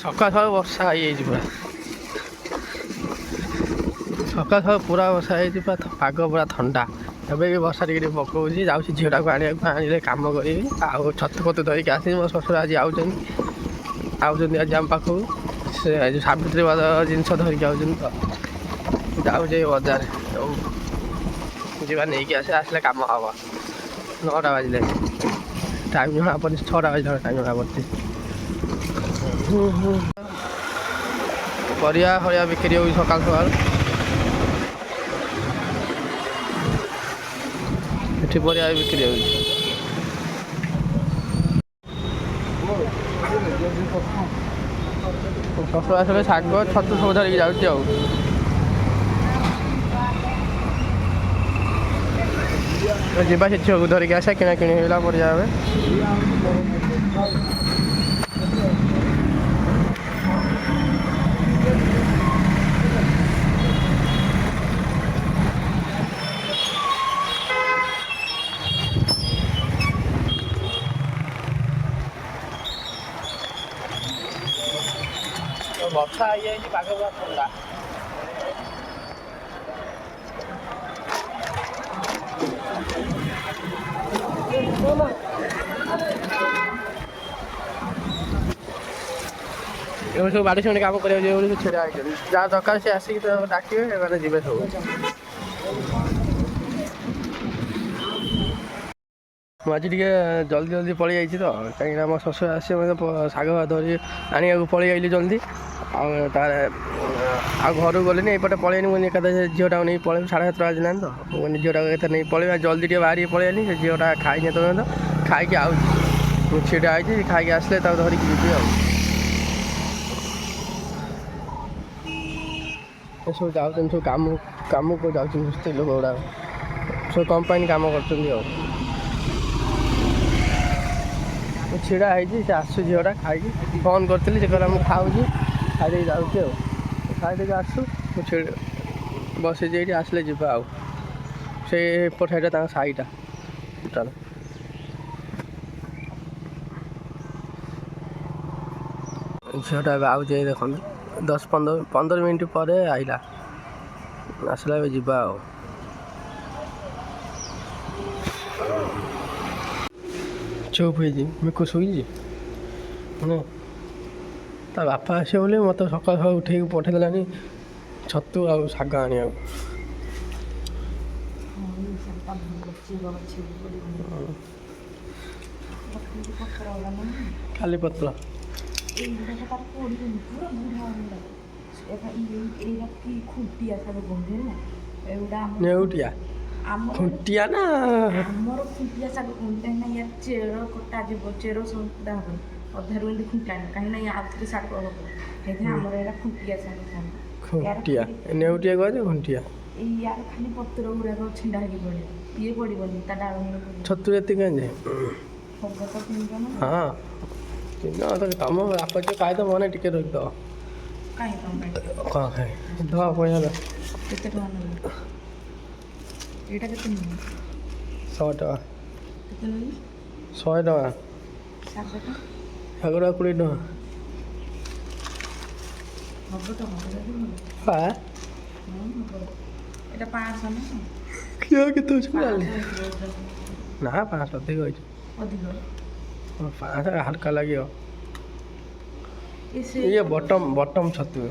ସକାଳ ସକାଳୁ ବର୍ଷା ହେଇଯାଇଛି ପୁରା। ସକାଳ ସକାଳୁ ପୁରା ବର୍ଷା ହେଇଛି, ପୁରା ପାଗ ପୁରା ଥଣ୍ଡା। ଏବେ ବି ବର୍ଷା ଟିକେ ଟିକେ ପକାଉଛି। ଯାଉଛି ଝିଅଟାକୁ ଆଣିବାକୁ, ଆଣିଲେ କାମ କରିବି। ଆଉ ଛତୁ ଫତୁ ଧରିକି ଆସିବି। ମୋ ଶ୍ୱଶୁର ଆଜି ଆଉଛନ୍ତି ଆଜି ଆମ ପାଖକୁ। ସେ ଆଜି ସାବିତ୍ରୀ ଜିନିଷ ଧରିକି ଆଉଛନ୍ତି ତ। ଯାଉଛି ଏ ବଜାର ଯିବା ନେଇକି ଆସିଲେ କାମ ହବ। 9ଟା ବାଜିଲେ ଟାଇମ୍ ଜଣା ପଡ଼ିଛି। 6ଟା ବାଜିଲା ଟାଇମ୍ ଜଣା ପଡ଼ିଛି। ପରିବା ଫରିବା ବିକ୍ରି ହେଉଛି ସକାଳୁ ସକାଳୁ। ଏଠି ପରିବା ବିକ୍ରି ହେଉଛି। ଶ୍ୱଶୁର ଆସିଲେ ଶାଗ ଛତୁ ସବୁ ଧରିକି ଯାଉଛି ଆଉ। ଯିବା ସେ ଝିଅକୁ ଧରିକି ଆସିବା, କିଣାକିଣି ହେଇଗଲା ପରିବା ଏବେ। ବର୍ଷା ହେଇଯାଇଛି, ପାଗ ପୁରା ଥଣ୍ଡା। ଏବେ ସବୁ ବାଡ଼ି ସାଙ୍ଗେ କାମ କରିବାକୁ ଯିବେ ବୋଲି ସେ ଛିଡ଼ା ହେଇଛନ୍ତି। ଯାହା ଦରକାର ସେ ଆସିକି ତ ଡାକିବେ, ଏମାନେ ଯିବେ ସବୁ। ମୁଁ ଆଜି ଟିକେ ଜଲ୍ଦି ପଳେଇ ଯାଇଛି ତ, କାହିଁକିନା ମୋ ଶ୍ୱଶୁର ଆସିବେ ମୋତେ ଶାଗ ଧରି ଆଣିବାକୁ ପଳେଇ ଆଇଲି ଜଲ୍ଦି। ଆଉ ତାର ଆଉ ଘରକୁ ଗଲିନି, ଏଇପଟେ ପଳେଇନି। ମୁଁ ଏକାଥରେ ଝିଅଟାକୁ ନେଇ ପଳେଇବି। 7:30 ବାଜିଲାନି ତ, ମୁଁ ଝିଅଟାକୁ ଏକାଥରେ ନେଇ ପଳେଇବା। ଜଲ୍ଦି ଟିକେ ବାହାରିକି ପଳେଇଲି। ସେ ଝିଅଟା ଖାଇନି ଏପର୍ଯ୍ୟନ୍ତ, ଖାଇକି ଆଉଛି। ମୁଁ ଛିଡ଼ା ହେଇଛି, ଖାଇକି ଆସିଲେ ତାକୁ ଧରିକି ଯିବି ଆଉ। ଏସବୁ ଯାଉଛନ୍ତି ସବୁ କାମକୁ ଯାଉଛନ୍ତି ସ୍ତ୍ରୀ ଲୋକ ଗୁଡ଼ାକ, ସବୁ କମ୍ପାନୀ କାମ କରୁଛନ୍ତି ଆଉ। ମୁଁ ଛିଡ଼ା ହେଇଛି, ସେ ଆସୁଛି ଝିଅଟା ଖାଇକି। ଫୋନ୍ କରିଥିଲି, ସେ କହିଲା ମୁଁ ଖାଉଛି, ଖାଇଦେଇକି ଯାଉଛି ଆଉ। ଖାଇଦେଇକି ଆସୁ, ମୁଁ ବସିଛି ଏଇଠି, ଆସିଲେ ଯିବା ଆଉ। ସେ ଏପଟ ସାଇଡ଼୍ଟା ତାଙ୍କ ସାହିଟା ଟୋଟାଲ୍। ଝିଅଟା ଏବେ ଆଉଛି, ଏଇ ଦେଖନ୍ତୁ 10-15 ମିନିଟ୍ ପରେ ଆଇଲା। ଆସିଲା ଏବେ ଯିବା ଆଉ। ଚୁପ୍ ହେଇଛି, ମିକୁ ଶୋଇଛି। ତା ବାପା ଆସିବେ ବୋଲି ମୋତେ ସକାଳୁ ଉଠେଇକି ପଠେଇ ଦେଲାନି ଛତୁ ଆଉ ଶାଗ ଆଣିବାକୁ। ଖାଲି ପତ୍ର ନେଉଟିଆ ଖୁଣ୍ଟିଆ ନା ଆମର ଖୁଣ୍ଟିଆ ଶାଗ କୁହନ୍ତି, କାହିଁକିନା ୟା ଚେର କଟା ଯିବ, ଚେର ସଦା ହବନି ଅଧାରୁ ଏମିତି ଖୁଣ୍ଟା କାହିଁକିନା ଆଉ ଥରେ ଶାଗ ହବ, ସେଇଥିପାଇଁ ଆମର ଏଇଟା ଖୁଣ୍ଟିଆ ଶାଗ କୁହନ୍ତି। ଖୁଣ୍ଟିଆ ନେଉଟିଆ କୁହାଯାଏ, ଖୁଣ୍ଟିଆ। ଏଇ ୟାର ଖାଲି ପତ୍ର ଗୁଡ଼ାକ ଛିଣ୍ଡା ହେଇକି ପଡ଼ିବ, ଇଏ ପଡ଼ିବନି, ତା ଡାଳ ଛତୁ ଏତିକି ଆଣିଛେ। ହଁ ତମ ବାପା ଯୋଉ ଖାଇଦେବ ମାନେ ଟିକେ ରଖିଦେବ। କାହିଁ କ'ଣ ଖାଇ ଦେବା ପଇସା କେତେ ଟଙ୍କା ନେବ? ଏଇଟା କେତେ ନେବ? 100 ଟଙ୍କା। କେତେ ନେବି? 100 ଟଙ୍କା। ଶାଗଟା? ଶାଗଟା 20 ଟଙ୍କା। ହବ ତ ହବ ଏଇଟା 500 ନା କେତେ ଅଛି ନା 500 ଅଧିକ ଅଛି। ଅଧିକ 500 ହାଲକା ଲାଗିବ। ଇଏ ବଟମ ଛତୁ।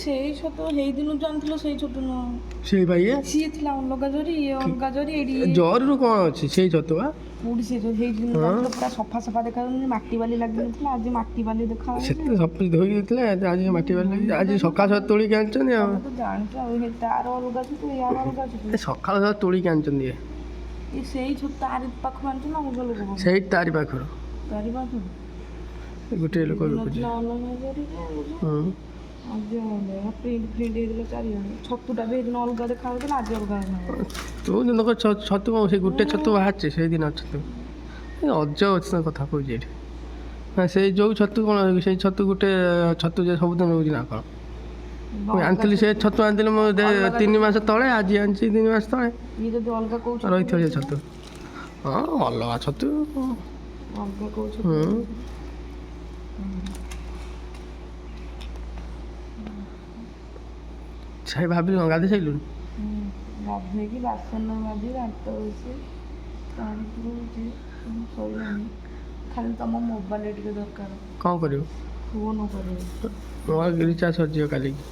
ସେଇ ଛତୁ ହେଇଦିନ ଜାଣିଥିଲ, ସେଇ ଛତୁ ନୁହଁ। ସେଇ ଭାଇ ସିଏ ଥିଲା ଅଲଗା ଜରି, ଇଏ ଅଲଗା ଜରି। ଏଇଠି ଜରିରୁ କ'ଣ ଅଛି? ସେଇ ଛତୁ ବା କୋଉଠି ସେ ହେଇଦିନ ଜାଣିଥିଲ, ପୁରା ସଫା ଦେଖାଯାଉନି, ମାଟି ବାଲି ଲାଗିନଥିଲା। ଆଜି ମାଟି ବାଲି ଦେଖାଯାଉଛି। ସେତେ ସଫା ଧୋଇକି ଦେଇଥିଲେ, ଆଜି ମାଟି ବାଲି ଲାଗିଛି। ଆଜି ସକାଳ ତୋଳିକି ଆଣିଛନ୍ତି ଆଉ। ଜାଣିଛ ଆଉ, ତାର ଅଲଗା ଛତୁ, ୟାର ଅଲଗା ଛତୁ। ସକାଳ ତୋଳିକି ଆଣିଛନ୍ତି। ଏ ସେଇ ଛତୁ ତାରି ପାଖରୁ ଆଣିଛୁ ନା ଅଲଗା ଲୋକ? ସେଇ ତାରି ପାଖରୁ ଗୋଟିଏ ଲୋକ ବିକୁଛି। ପ୍ରିଣ୍ଟ ହେଇଥିଲା ଚାରିଜଣ। ଛତୁଟା ବି ହେଇଦିନ ଅଲଗା ଦେଖାଯାଉଥିଲା, ଆଜି ଅଲଗା ତୁ ଦିନ ଛତୁ କ'ଣ ସେଇ ଗୋଟେ ଛତୁ ବାହାରିଛି ସେଇଦିନ ଛତୁ ଅଜବ ଅଛି କଥା କହୁଛି ଏଠି। ସେଇ ଯେଉଁ ଛତୁ କ'ଣ ସେଇ ଛତୁ ଗୋଟେ ଛତୁ ଯେ ସବୁଦିନ ରହୁଛି ନା କ'ଣ? ମୁଁ ଆଣିଥିଲି ସେ ଛତୁ ଆଣିଥିଲି ମୁଁ 3 ମାସ ତଳେ, ଆଜି ଆଣିଛି 3 ମାସ ତଳେ। ଇଏ ଯଦି ଅଲଗା କୋଉ ଛତୁ ରହିଥିବ ସେ ଛତୁ। ହଁ ଅଲଗା ଛତୁ। ଅଲଗା କୋଉ ଛତୁ? ସାଇ ଭାବିଲୁ ଗାଧି ସାରିଲୁଣି? ଗାଧେଇକି ବାସନ ମାଜି ଦାନ୍ତ ହେଉଛି ପାଣି ପୁରଉଛି ଶୋଇଲାଣି। ଖାଲି ତମ ମୋବାଇଲ ଟିକେ ଦରକାର। କ'ଣ କରିବୁ? ଫୋନ୍ କରିବୁ। ମୋର ରିଚାର୍ଜ ସରିଯିବ କାଲିକି।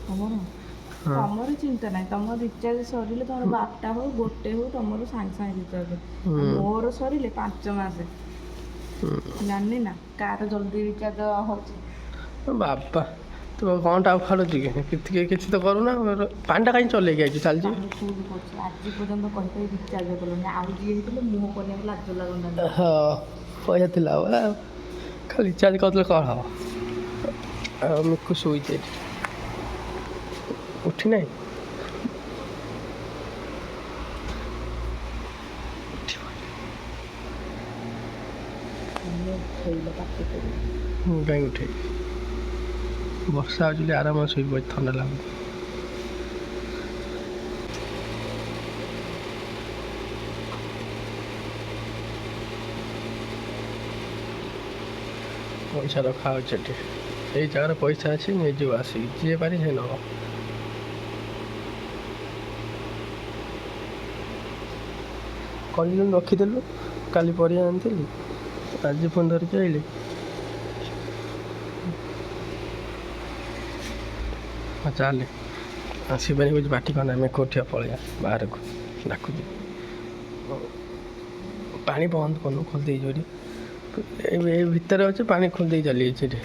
ତମର ତମର ଚିନ୍ତା ନାହିଁ। ତମର ରିଚାର୍ଜ ସରିଲେ ତମର 12ଟା ହଉ 1 ହଉ ତମର ସାଙ୍ଗେ ସାଙ୍ଗେ ରିଚାର୍ଜ। ମୋର ସରିଲେ 5 ମାସ। ଜାଣିନି ନା କାହାର ଜଲ୍ଦି ରିଚାର୍ଜ ହେଉଛି। ବାବା ତୁ କ'ଣଟା ଆଉ ଖାଳୁଛୁ କି କିଛି ତ କରୁନା। ପାଣିଟା କାହିଁ ଚଲେଇକି ଆଇଛୁ ଚାଲିଛି। ଫୁଲ୍ କରୁଛି ଆଜି ପର୍ଯ୍ୟନ୍ତ କହି ରିଚାର୍ଜ କଲୁନି। ଆଉ ଯିଏ ହେଇଥିଲେ ମୁହଁ କରିବାକୁ ଲାଜ ଲାଗନ୍ତା। ହଁ ପଇସା ଥିଲା ଆଉ ଖାଲି ରିଚାର୍ଜ କରିଦେଲେ କ'ଣ ହବ? ଆଉ ମିକୁ ଶୋଇଛି ଏଠି ଉଠି ନାହିଁ। ମୁଁ କାହିଁ ଉଠେଇବି? ବର୍ଷା ହେଉଛି ବୋଲି ଆରାମରେ ଶୋଇପଡ଼ିଛି, ଥଣ୍ଡା ଲାଗୁଛି। ପଇସା ରଖା ହେଉଛି ଏଠି। ଏଇ ଜାଗାରେ ପଇସା ଅଛି ନେଇଯିବ ଆସିକି, ଯିଏ ପାରି ସେ ନେବ। କହିଲୁ ରଖିଦେଲୁ, କାଲି ପରିବା ଆଣିଥିଲି ଆଜି ଫୋନ୍ ଧରିକି ଆଇଲି। ହଁ ଚାଲେ ଆସିବାନି କହୁଛି ବାଟି କ'ଣ ଆମେ କୋଠିଆ ପଳେଇବା ବାହାରକୁ ଡାକୁଛି। ପାଣି ବନ୍ଦ କରୁନୁ, ଖୋଲିଦେଇଛୁ ଏଠି। ଏ ଭିତରେ ଅଛି, ପାଣି ଖୋଲିଦେଇ ଚାଲିଯାଇଛି ଏଠି।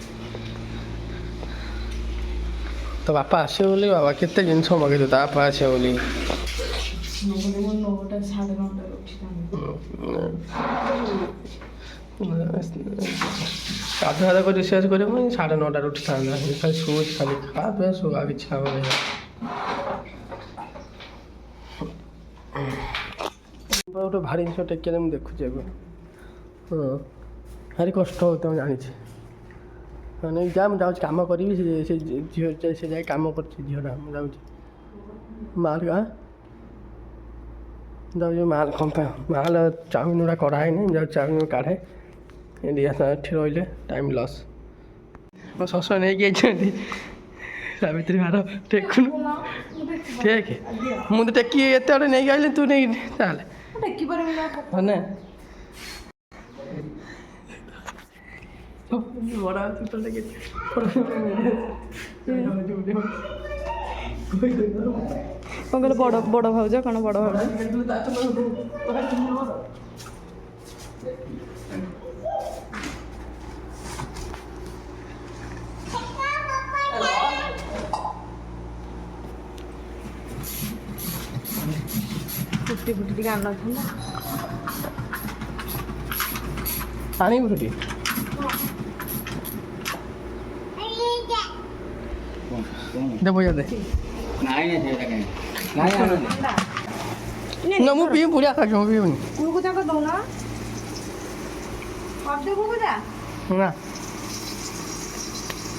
ତ ବାପା ଆସିବ ବୋଲି, ବାବା କେତେ ଜିନିଷ ମଗେଇଛୁ ତା ବାପା ଆସିବ ବୋଲି। 9ଟା 9:30ରେ ଉଠିଥାନ୍ତି। ଗାଧୁଆ କରି ରୋଷେଇ କରିବ 9:30ରେ ଉଠିଥାନ୍ତା। ଖାଲି ଶୋଉଛି, ଖାଲି ଖା ପିଆ ଶୋ, ଆଉ କିଛି କାମ ନାହିଁ। ଗୋଟେ ଭାରି ଜିନିଷ ଟେକିଲେ ମୁଁ ଦେଖୁଛି ଏବେ। ହଁ ଭାରି କଷ୍ଟ ହେଉଛି ମୁଁ ଜାଣିଛି। ମାନେ ଯା ମୁଁ ଯାଉଛି କାମ କରିବି। ସେ ଝିଅ ସେ ଯାଇ କାମ କରୁଛି ଝିଅଟା। ମୁଁ ଯାଉଛି ମାଲ ଯାଉଛି ମାଲ ମାଲ ଚାଉମିନ ଗୁଡ଼ା କରା ହେଇନି। ମୁଁ ଯାଉଛି ଚାଉମିନ କାଢ଼େ। ଏଠି ରହିଲେ ଟାଇମ୍ ଲସ୍। ମୋ ଶ୍ୱଶୁର ନେଇକି ଯାଇଛନ୍ତି ସାବିତ୍ରୀ ଭାର ଟେକୁନୁ ଠିକ୍। ମୁଁ ତ ଟେକି ଏତେ ବାଟ ନେଇକି ଆଇଲି, ତୁ ନେଇକି ତାହେଲେ ଟେକି ପାରିବି ନା ମାନେ ବଡ଼ କ'ଣ କହିଲେ? ବଡ଼ ଭାଉଜ କ'ଣ ବଡ଼ ଭାଉଜ? ଫୁଟି ଟିକେ ଆଣିନଥାନ୍ତା। ଆଣିବୁ ଫୁଟି ଦେ ପଇସା ଦେ। ନା ମୁଁ ପିଇବି, ବୁଢ଼ିଆ ଖାଉଛି, ମୁଁ ପିଇବିନି। ନା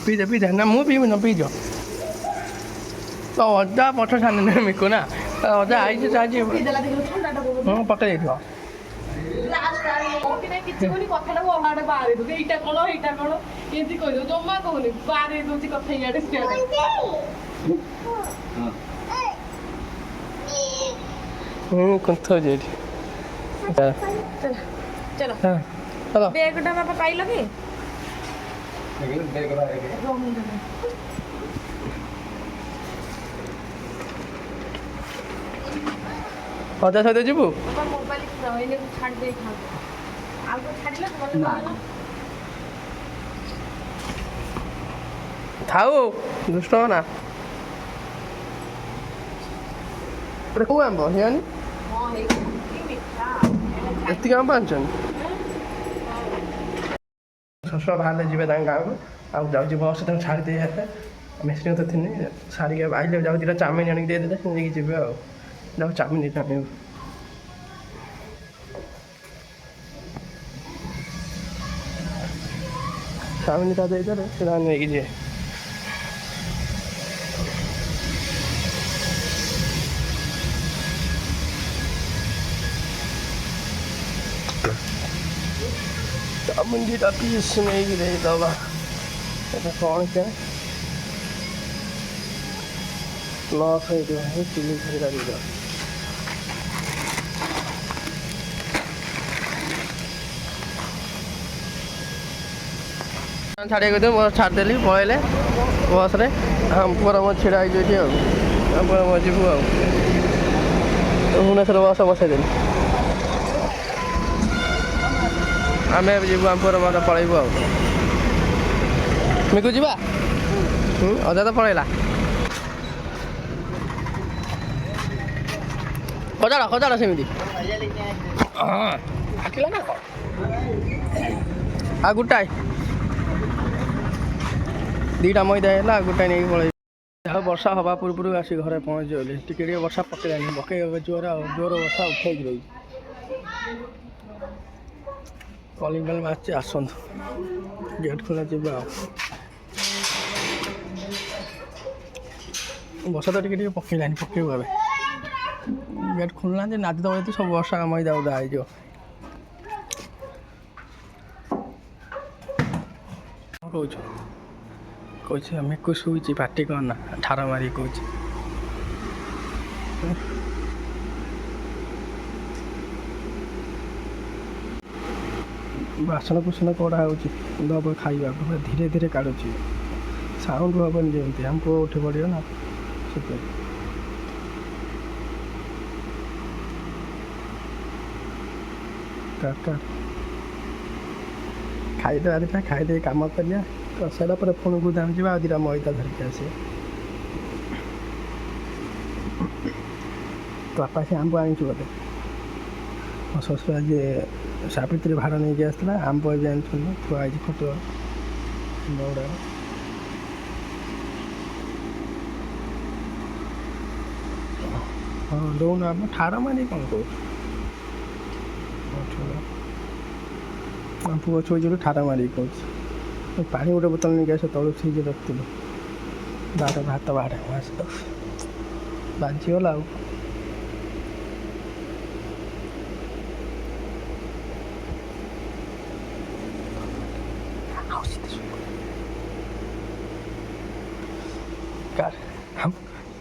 ପିଇଦେ ନା ମୁଁ ପିଇବିନି, ପିଇଦିଅ। ତ ଅଜା ପଛ ଛାଣିନି ମିକୁ ନା, ଅଜା ଆଇଛି ଆଜି ହଁ ପକେଇ ଦେଇଥିବ। କିଛି କହୁନି, କଥାଟାକୁ ଅଲଗା ବାହାରି ଦଉଛି। ଏଇଟା କ'ଣ ଏଇଟା କ'ଣ ଏମିତି କହିଦଉ। ଜମା କହୁନି, ବାହାରି ଦଉଛି କଥା ଇଆଡ଼େ ସିଆଡ଼େ। କଥା ହଉଛି ଏଠି। ଚାଲ ବେଗଟା ବାପା ପାଇଲ କି? ଅଜା ସହିତ ଯିବୁ? ମୋବାଇଲ ଛାଡ଼ି ଦେଇଥାନ୍ତୁ। ଆଉ ଛାଡ଼ିଲେ ଥାଉ ଦୁଷ୍ଟ ନା। କେଉଁ ଆମ୍ବ ହେଇନି? ଏତିକି ଆମ୍ବ ଆଣିଛନ୍ତି? ଶ୍ୱଶୁର ବାହାରିଲେ ଯିବେ ତାଙ୍କ ଗାଁକୁ। ଆଉ ଯାଉଛି ବସ୍ ତାଙ୍କୁ ଛାଡ଼ି ଦେଇ ଆସିବେ। ମେସିନ୍ ତ ଥିନି ସାରିକି ଆଇଲେ ଯାଉ ଦୁଇଟା ଚାଉମିନ ଆଣିକି ଦେଇଦେଲେ ସେ ନେଇକି ଯିବେ। ଆଉ ଯାଉ ଚାଉମିନ ଆଣିବୁ। ଚାଉମିନଟା ଦେଇଦେଲେ ସେଟା ନେଇକି ଯିବେ। ଚାଉମିନ ଦୁଇଟା ପିସ୍ ନେଇକି ଦେଇଦେବା। এটা କ'ଣ କେ ଲସ୍ ହେଇଯିବ ହିଁ ଚିଲି ଧରିକା ଯିବ ଛାଡ଼ିବାକୁ ଦିଅ ମୋର ଛାଡ଼ିଦେଲି ପଳେଇଲେ ବସ୍ରେ ପୁଅର ମୋ ଛିଡ଼ା ହେଇଯିବ ଏଠି ଆଉ ପୁଅର ମୋ ଯିବୁ ଆଉ ଭୁବନେଶ୍ୱର ବସ୍ ବସେଇଦେଲି ଆମେ ଏବେ ଯିବୁ ଆମ ପୁଅର ମୋର ପଳେଇବୁ ଆଉ ମିକୁ ଯିବା ଅଜା ତ ପଳେଇଲା ଖଜାଡ଼ ଖଜାଡ଼ ସେମିତି ହଁ ଆସିଲା ନା କ'ଣ ଆଉ ଗୋଟାଏ ଦୁଇଟା ମଇଦା ହେଲା ଗୋଟାଏ ନେଇକି ପଳେଇ ଯାହା ବର୍ଷା ହେବା ପୂର୍ବରୁ ଆସି ଘରେ ପହଞ୍ଚିଗଲି ଟିକେ ଟିକେ ବର୍ଷା ପକେଇଲାନି ପକେଇବ ଜୋର ଆଉ ଜୋର ବର୍ଷା ଉଠେଇକି ରହିଛି କଲିଂ ବେଲ୍ ମାରିଛି ଆସନ୍ତୁ ଗେଟ୍ ଖୋଲା ଯିବା ଆଉ ବର୍ଷା ତ ଟିକେ ଟିକେ ପକେଇଲାନି ପକେଇବୁ ଏବେ ଗେଟ୍ ଖୋଲୁନାହାନ୍ତି ନାଦି ଦେବ ଯଦି ସବୁ ବର୍ଷା ମଇଦା ଉଦା ହେଇଯିବ କହୁଛୁ କହୁଛି ଆମେ ଶୋଇଛି ପାଟି କରନା ଠାର ମାରିକି କହୁଛି ବାସନ କୁସନ କଡ଼ା ହେଉଛି ଦେବ ଖାଇବାକୁ ଧୀରେ ଧୀରେ କାଢ଼ୁଛି ସାଉଣ୍ଡ ହେବନି ଯେମିତି ଆମ ପୁଅ ଉଠି ପଡ଼ିବ ନା ସେଥିପାଇଁ ଖାଇଦେବା ଦେଖିବା ଖାଇଦେଇ କାମ କରିବା କରିସାରିଲା ପରେ ପୁଣି ଗୁଦାମ ଯିବା ଆଉ ଦୁଇଟା ମଇଦା ଧରିକି ଆସିବା ତ ବାପା ସେ ଆମ୍ବ ଆଣିଛୁ ବୋଧେ ମୋ ଶ୍ୱଶୁର ଆଜି ସାବିତ୍ରୀ ଭାଡ଼ ନେଇକି ଆସିଥିଲା ଆମ୍ବ ବି ଆଣିଛନ୍ତି ଥୁଆ ହେଇଛି ଫଟୋ ଆମ୍ବ ଗୁଡ଼ାକ ହଁ ଦଉନ ଆମ ଠାର ମାରି କ'ଣ କହୁଛୁ ପୁଅ ଶୋଇଛୁ ଠାର ମାରିକି କହୁଛି ପାଣି ଗୋଟେ ବୋତଲ ନେଇକି ଆସ ତଳୁ ଫ୍ରିଜ୍ରେ ରଖିଥିଲୁ ଭାତ ବାହାରେ ବାଜିଗଲା ଆଉ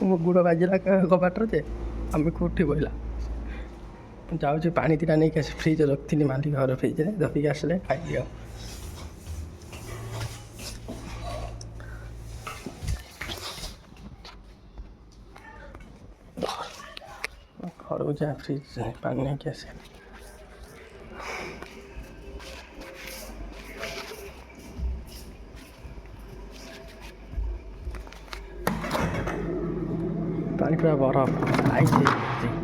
ମୋ ଗୁଡ଼ ବାଜିଲା କବାଟରେ ଯେ ଆମେ ଉଠି ପଡ଼ିଲା ଯାଉଛି ପାଣି ଦୁଇଟା ନେଇକି ଆସି ଫ୍ରିଜ୍ରେ ରଖିଥିଲି ମାଲିକ ଘର ଫ୍ରିଜ୍ରେ ଧରିକି ଆସିଲେ ଖାଇବି ଆଉ ଘରକୁ ଯା ଫ୍ରିଜ୍ ପାଣି ନେଇକି ଆସେ ପାଣି ପୁରା ବରଫ ଆଇସ୍ ହେଇଯାଇଛି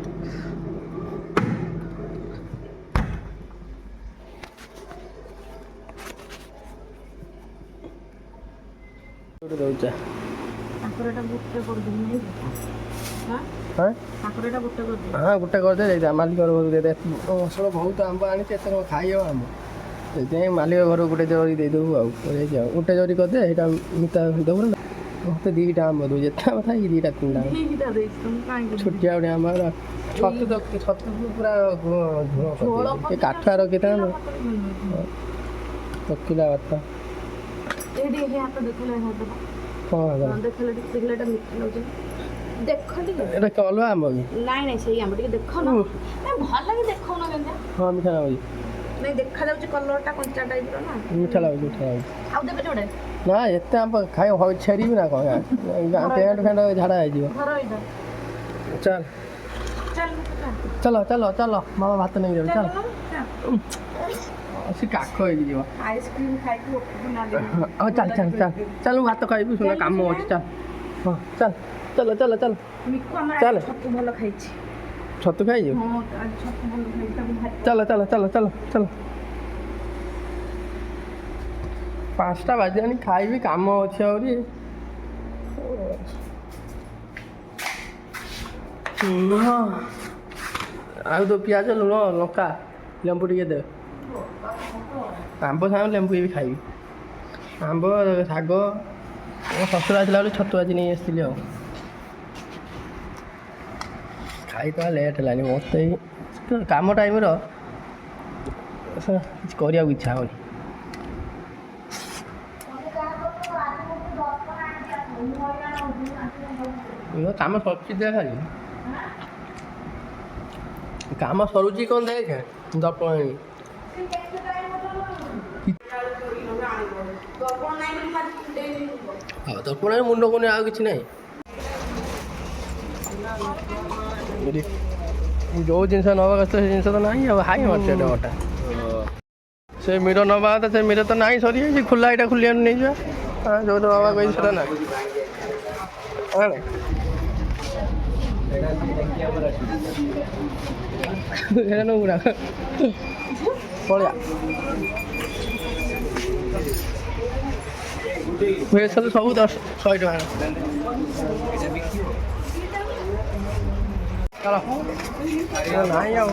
ଦଉଛା ହଁ ଗୋଟେ କରିଦେ ଦେଇଦେ ମାଲିକ ଘରକୁ ଦେଇଦେ ଅସଳ ବହୁତ ଆମ୍ବ ଆଣିଛି ଏଥର ଖାଇବ ଆମ୍ବ ସେଥିପାଇଁ ମାଲିକ ଘରକୁ ଗୋଟେ ଜରି ଦେଇଦେବୁ ଆଉ ଗୋଟେ ଜରି କରିଦେ ସେଇଟା ମିତା ଦେବୁ ନା ମୋତେ ଦୁଇଟା ଆମ୍ବ ଦେବୁ ଯେତେ ଆମ୍ବ ଥାଏ ଦୁଇଟା ତିନିଟା ଛୋଟିଆ ଗୋଟେ ଆମ୍ବ ଛତୁ ପୁରା ଝୋଳ କାଠ ରଖିଥାନ୍ତୁ ପକିଲା ଭାତ এটা কি ଅଲଗା ଆମ୍ବ କି ନାଇଁ ନାଇଁ ସେଇ ଆମ୍ବ ଟିକେ ଦେଖ ନା ଭଲ ଲାଗେ ଦେଖଉନ କେମିତି ହଁ ମିଠା ଲାଗୁଛି ନାଇଁ ଦେଖାଯାଉଛି କଲରଟା କଞ୍ଚା ଟାଇପ୍ର ନା ମିଠା ଲାଗୁଛି ଆଉ ଦେବେ ଯୋଉଟା ନା ଏତେ ଆମ୍ବ ଖାଇବ ଛେରିବି ନା କ'ଣ ପ୍ୟାଣ୍ଟ ଫ୍ୟାଣ୍ଟ ଝାଡ଼ା ହେଇଯିବ ଚାଲ ଚାଲ ଚାଲ ଚାଲ ମାମା ଭାତ ନେଇକି ଯାଉ ଚାଲ ସେ କାଖ ହେଇକି ଯିବ ଆଇସ୍କ୍ରିମ୍ ଖାଇକି ହଉ ଚାଲ ଚାଲ ଚାଲ ଚାଲ ମୁଁ ଭାତ ଖାଇବି ଶୁଣ କାମ ଅଛି ଚାଲ ହଁ ଚାଲ ଚାଲ ଚାଲ ଚାଲ ଚାଲ ଛତୁ ଭଲ ଖାଇଛି ଛତୁ ଖାଇଛୁ ଚାଲ ଚାଲ ଚାଲ ଚାଲ ଚାଲ 5ଟା ବାଜିଲାଣି ଖାଇବି କାମ ଅଛି ଆହୁରି ଆଉ ତ ପିଆଜ ଲୁଣ ଲଙ୍କା ଲେମ୍ବୁ ଟିକେ ଦେ ଆମ୍ବ ସାଙ୍ଗରେ ଲେମ୍ବୁ ବି ଖାଇବି ଆମ୍ବ ଶାଗ ମୋ ଶ୍ୱଶୁର ଆସିଲା ବେଳେ ଛତୁ ଆଜି ନେଇ ଆସିଥିଲି ଆଉ ଖାଇବା ଲେଟ୍ ହେଲାଣି ମୋତେ କାମ ଟାଇମ୍ର କିଛି କରିବାକୁ ଇଚ୍ଛା ହେଉନି ଇଏ କାମ ସରୁଛି ଦେଖ ଖାଲି କାମ ସରୁଛି କ'ଣ ଦେଖେ ଦର୍ପଣ ଆଣି ହଁ ଦର୍ପଣ ମୁଣ୍ଡ କୋନେ ଆଉ କିଛି ନାହିଁ ଯେଉଁ ଜିନିଷ ନେବା କଥା ସେ ଜିନିଷ ତ ନାହିଁ ଆଉ ହାଇ ମାରୁଛି ଏଇଟା ଗୋଟା ସେ ମିର ନେବା କଥା ସେ ମିର ତ ନାହିଁ ସରିଯାଇଛି ଖୋଲା ଏଇଟା ଖୋଲିବାକୁ ନେଇଯିବା ଯେଉଁଟା ନେବା କହିଛି ସେଟା ନାହିଁ ସେଇଟା ନବୁରା ପଳେଇବା ଭୁବନେଶ୍ୱରରେ ସବୁ 100 ଟଙ୍କା ଚାଲ ନାହିଁ ଆଉ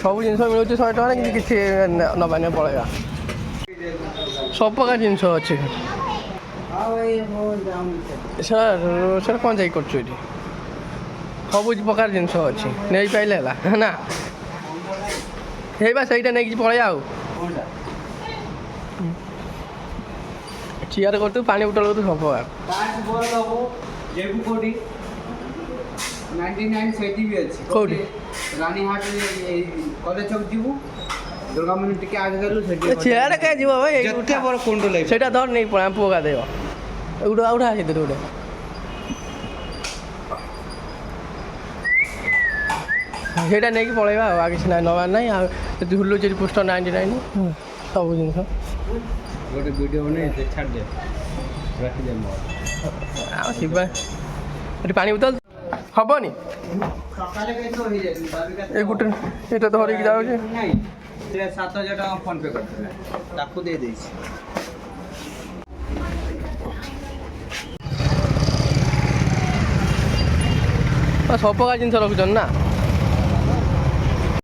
ସବୁ ଜିନିଷ ମିଳୁଛି 100 ଟଙ୍କାରେ କିନ୍ତୁ କିଛି ନେବାନି ପଳେଇବା ସବୁ ପ୍ରକାର ଜିନିଷ ଅଛି ସେଟା କ'ଣ ଯାଇ କରୁଛୁ ଏଠି ସବୁ ପ୍ରକାର ଜିନିଷ ଅଛି ନେଇପାରିଲେ ହେଲା ନା ହେଇବା ସେଇଟା ନେଇକି ପଳେଇବା ଆଉ ଚିଆର କରୁଛୁ ପାଣି ବୋଟଲ କରୁଛୁ ସବୁ ପ୍ରକାର କୋଉଠି ଚେୟାର କାହିଁ ଯିବ ଭାଇ ସେଇଟା ଧର ନେଇ ପଳା ପୁଅ ଗାଧେଇବ ଏଗୁଡ଼ା ଆଉଟା ଆସିଥିଲୁ ଗୋଟେ ସେଇଟା ନେଇକି ପଳେଇବା ଆଉ କିଛି ନାହିଁ ନେବାର ନାହିଁ ଆଉ ଯଦି ଝୁଲୁଛି ପୋଷ୍ଟର 99 ସବୁ ଜିନିଷ ଗୋଟେ ଭିଡ଼ିଓ ବନେଇ ଛାଡ଼ିଦେ ରଖିଦେ ଆଉ ଯିବା ଏଠି ପାଣି ବୋତଲ ହବନି ଏ ଗୋଟେ ଏଇଟା ଧରିକି ଯାଉଛି 7,000 ଟଙ୍କା ଫୋନ୍ ପେ କରିଥିଲେ ତାକୁ ଦେଇଦେଇଛି ସବୁ ପ୍ରକାର ଜିନିଷ ରଖୁଛନ୍ତି ନା